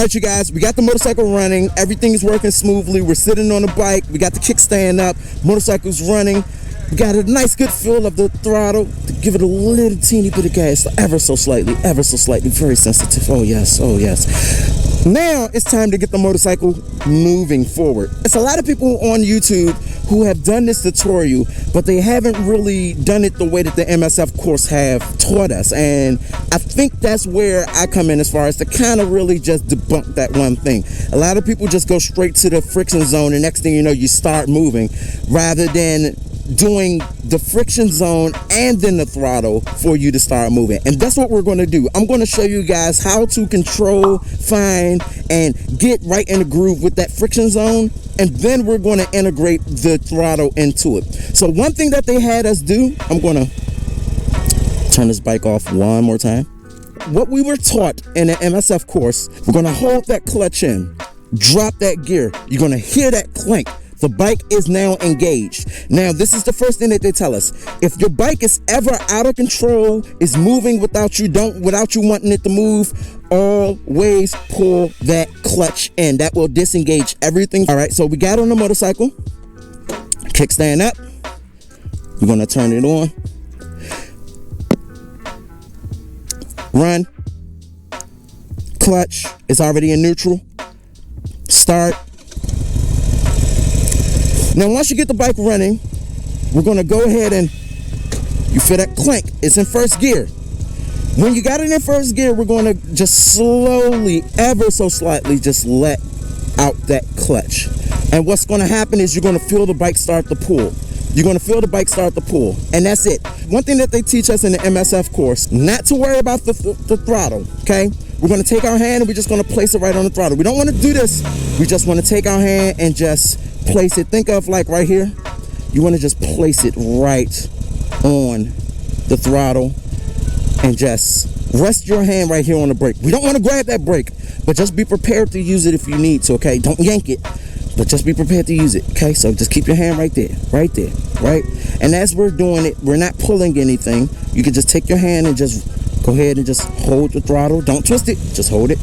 All right, you guys, we got the motorcycle running. Everything is working smoothly. We're sitting on the bike. We got the kickstand up. Motorcycle's running. We got a nice good feel of the throttle to give it a little teeny bit of gas, ever so slightly, very sensitive. Oh yes, oh yes. Now it's time to get the motorcycle moving forward. It's a lot of people on YouTube who have done this tutorial, but they haven't really done it the way that the MSF course have taught us. And I think that's where I come in, as far as to kind of really just debunk that one thing. A lot of people just go straight to the friction zone, and next thing you know, you start moving, rather than doing the friction zone and then the throttle for you to start moving. And that's what we're going to do. I'm going to show you guys how to control, find, and get right in the groove with that friction zone, and then we're going to integrate the throttle into it. So one thing that they had us do, I'm going to turn this bike off one more time. What we were taught in the MSF course, we're going to hold that clutch in, drop that gear. You're going to hear that clank. The bike is now engaged. Now, this is the first thing that they tell us. If your bike is ever out of control, is moving without you wanting it to move, always pull that clutch in. That will disengage everything. All right, so we got on the motorcycle. Kickstand up. We're gonna turn it on. Run. Clutch is already in neutral. Start. Now, once you get the bike running, we're going to go ahead and you feel that clank. It's in first gear. When you got it in first gear, we're going to just slowly, ever so slightly, just let out that clutch. And what's going to happen is you're going to feel the bike start to pull. You're going to feel the bike start to pull. And that's it. One thing that they teach us in the MSF course, not to worry about the throttle, okay? We're going to take our hand and we're just going to place it right on the throttle. We don't want to do this. We just want to take our hand and just place it. Think of like right here. You want to just place it right on the throttle and just rest your hand right here on the brake. We don't want to grab that brake, but just be prepared to use it if you need to, okay? Don't yank it, but just be prepared to use it, okay? So just keep your hand right there, right? And as we're doing it, we're not pulling anything. You can just take your hand and just go ahead and just hold the throttle. Don't twist it, just hold it.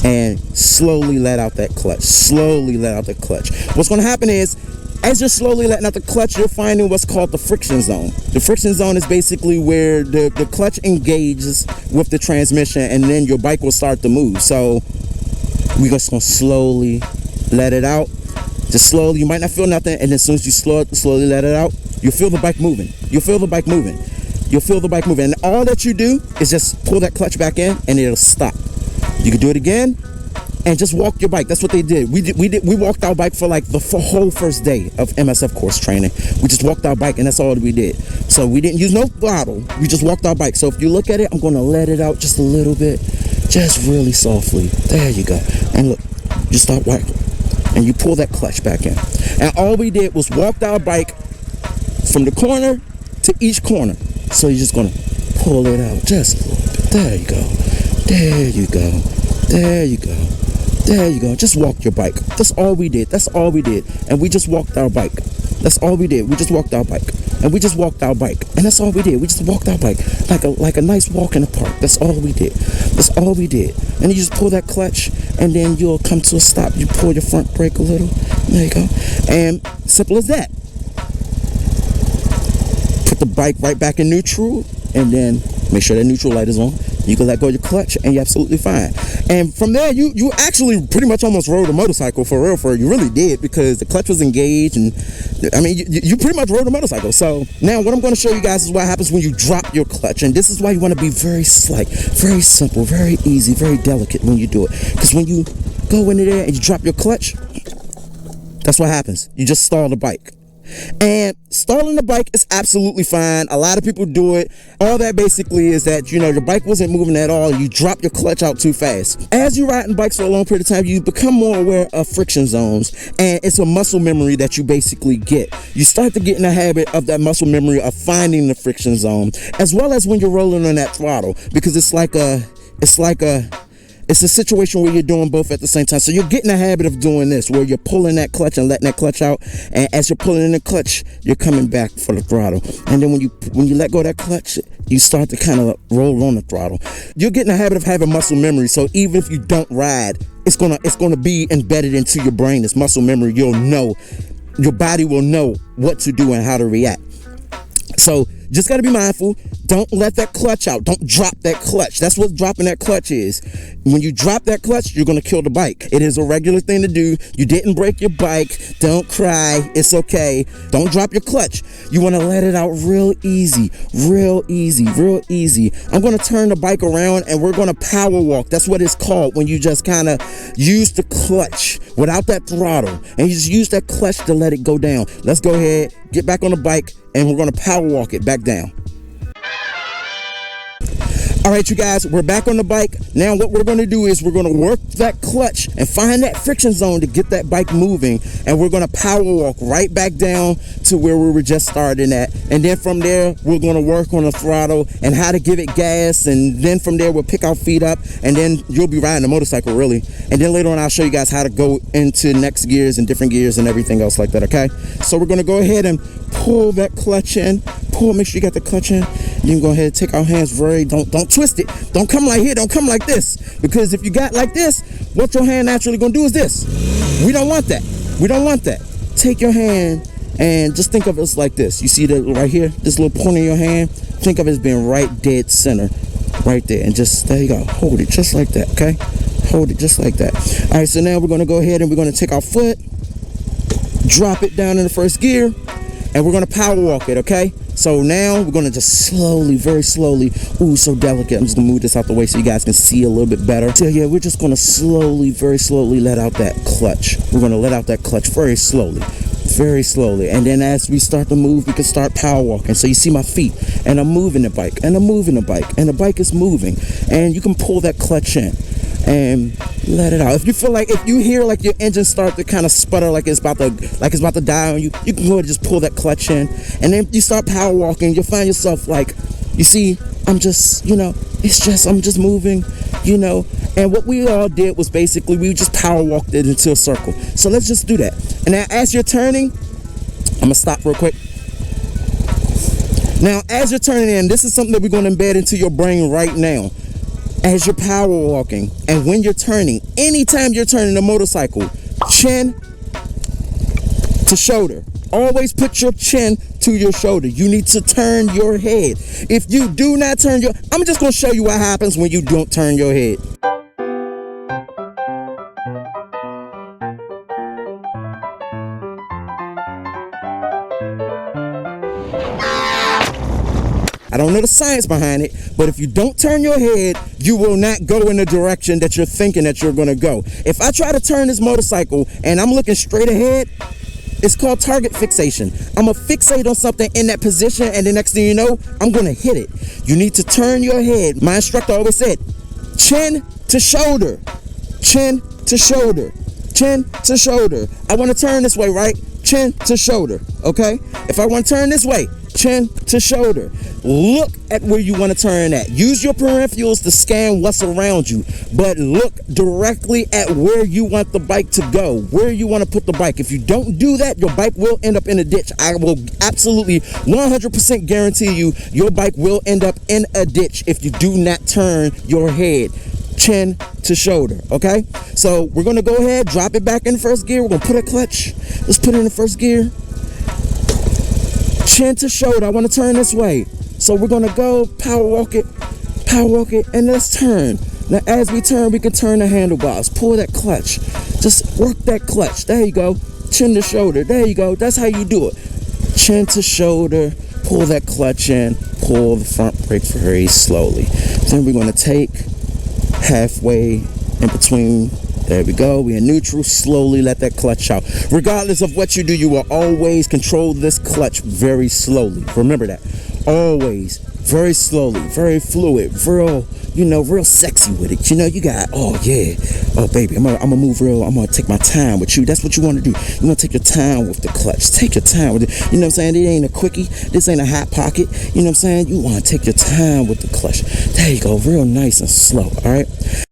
And slowly let out that clutch. Slowly let out the clutch. What's going to happen is, as you're slowly letting out the clutch, you're finding what's called the friction zone. The friction zone is basically where the clutch engages with the transmission, and then your bike will start to move. So we're just going to slowly let it out. Just slowly. You might not feel nothing, and then as soon as you slowly let it out, you'll feel the bike moving. You'll feel the bike moving. You'll feel the bike moving. And all that you do is just pull that clutch back in, and it'll stop. You can do it again and just walk your bike. That's what they did. We walked our bike for like the whole first day of MSF course training. We just walked our bike, and that's all we did. So we didn't use no throttle. We just walked our bike. So if you look at it, I'm going to let it out just a little bit, just really softly. There you go. And look, you start walking, and you pull that clutch back in. And all we did was walked our bike from the corner to each corner. So you're just going to pull it out just a little bit. There you go. There you go. There you go. There you go. Just walk your bike. That's all we did. That's all we did. And we just walked our bike. That's all we did. We just walked our bike. And we just walked our bike. And that's all we did. We just walked our bike like a nice walk in the park. That's all we did. That's all we did. And you just pull that clutch, and then you'll come to a stop. You pull your front brake a little. There you go. And simple as that. Put the bike right back in neutral, and then make sure that neutral light is on. You can let go of your clutch, and you're absolutely fine. And from there, you actually pretty much almost rode a motorcycle for real. You really did, because the clutch was engaged, and I mean, you pretty much rode a motorcycle. So now what I'm going to show you guys is what happens when you drop your clutch. And this is why you want to be very slight, very simple, very easy, very delicate when you do it. Because when you go into there and you drop your clutch, that's what happens. You just stall the bike. And stalling the bike is absolutely fine. A lot of people do it. All that basically is that, you know, your bike wasn't moving at all. You drop your clutch out too fast. As you're riding bikes for a long period of time, you become more aware of friction zones, and it's a muscle memory that you basically get. You start to get in the habit of that muscle memory of finding the friction zone, as well as when you're rolling on that throttle, because it's a situation where you're doing both at the same time. So you're getting a habit of doing this, where you're pulling that clutch and letting that clutch out. And as you're pulling in the clutch, you're coming back for the throttle. And then when you let go of that clutch, you start to kind of roll on the throttle. You'll get in the habit of having muscle memory, so even if you don't ride, it's gonna be embedded into your brain. This muscle memory, you'll know, your body will know what to do and how to react. So just got to be mindful. Don't let that clutch out. Don't drop that clutch. That's what dropping that clutch is. When you drop that clutch, you're going to kill the bike. It is a regular thing to do. You didn't break your bike. Don't cry. It's okay. Don't drop your clutch. You want to let it out real easy, real easy, real easy. I'm going to turn the bike around and we're going to power walk. That's what it's called when you just kind of use the clutch without that throttle and you just use that clutch to let it go down. Let's go ahead, get back on the bike, and we're going to power walk it back down. All right, you guys, we're back on the bike. Now what we're going to do is we're going to work that clutch and find that friction zone to get that bike moving, and we're going to power walk right back down to where we were just starting at. And then from there, we're going to work on the throttle and how to give it gas, and then from there we'll pick our feet up, and then you'll be riding a motorcycle really. And then later on I'll show you guys how to go into next gears and different gears and everything else like that, okay? So we're going to go ahead and pull that clutch in. Make sure you got the clutch in. You can go ahead and take our hands don't twist it. Don't come like here, don't come like this. Because if you got like this, what your hand naturally gonna do is this. We don't want that. We don't want that. Take your hand and just think of it like this. You see that right here, this little point in your hand? Think of it as being right dead center, right there. And just, there you go, hold it just like that, okay? Hold it just like that. All right, so now we're gonna go ahead and we're gonna take our foot, drop it down in the first gear, and we're gonna power walk it, okay? So now we're gonna just slowly, very slowly, ooh, so delicate. I'm just gonna move this out the way so you guys can see a little bit better. So yeah, we're just gonna slowly, very slowly let out that clutch. We're gonna let out that clutch very slowly, very slowly. And then as we start to move, we can start power walking. So you see my feet, and I'm moving the bike, and I'm moving the bike, and the bike is moving. And you can pull that clutch in and let it out. If you feel like, if you hear like your engine start to kind of sputter, like it's about to die on you, you can go ahead and just pull that clutch in, and then you start power walking. You'll find yourself like, you see, I'm just, I'm just moving, and what we all did was basically we just power walked it into a circle. So let's just do that. And now as you're turning, I'm gonna stop real quick. Now as you're turning in, this is something that we're going to embed into your brain right now. As you're power walking and when you're turning, anytime you're turning a motorcycle, chin to shoulder. Always put your chin to your shoulder. You need to turn your head. If you do not turn your, I'm just going to show you what happens when you don't turn your head. I don't know the science behind it, but if you don't turn your head, you will not go in the direction that you're thinking that you're going to go. If I try to turn this motorcycle and I'm looking straight ahead, it's called target fixation. I'm going to fixate on something in that position, and the next thing you know, I'm going to hit it. You need to turn your head. My instructor always said, chin to shoulder, chin to shoulder, chin to shoulder. I want to turn this way, right? Chin to shoulder, okay? If I want to turn this way, chin to shoulder. Look at where you want to turn at. Use your peripherals to scan what's around you, but look directly at where you want the bike to go, where you want to put the bike. If you don't do that, your bike will end up in a ditch. I will absolutely 100% guarantee you your bike will end up in a ditch if you do not turn your head chin to shoulder, okay? So we're going to go ahead, drop it back in first gear. We're going to put a clutch. Let's put it in the first gear. Chin to shoulder. I want to turn this way. So we're going to go power walk it, and let's turn. Now as we turn, we can turn the handlebars. Pull that clutch. Just work that clutch. There you go. Chin to shoulder. There you go. That's how you do it. Chin to shoulder. Pull that clutch in. Pull the front brake very slowly. Then we're going to take halfway in between. There we go. We're in neutral. Slowly let that clutch out. Regardless of what you do, you will always control this clutch very slowly. Remember that. Always very slowly, very fluid, real sexy with it. You got, oh yeah, oh baby, I'm gonna move real. I'm gonna take my time with you. That's what you want to do. You want to take your time with the clutch. Take your time with it. You know what I'm saying? It ain't a quickie. This ain't a hot pocket. You know what I'm saying? You want to take your time with the clutch. There you go, real nice and slow. All right.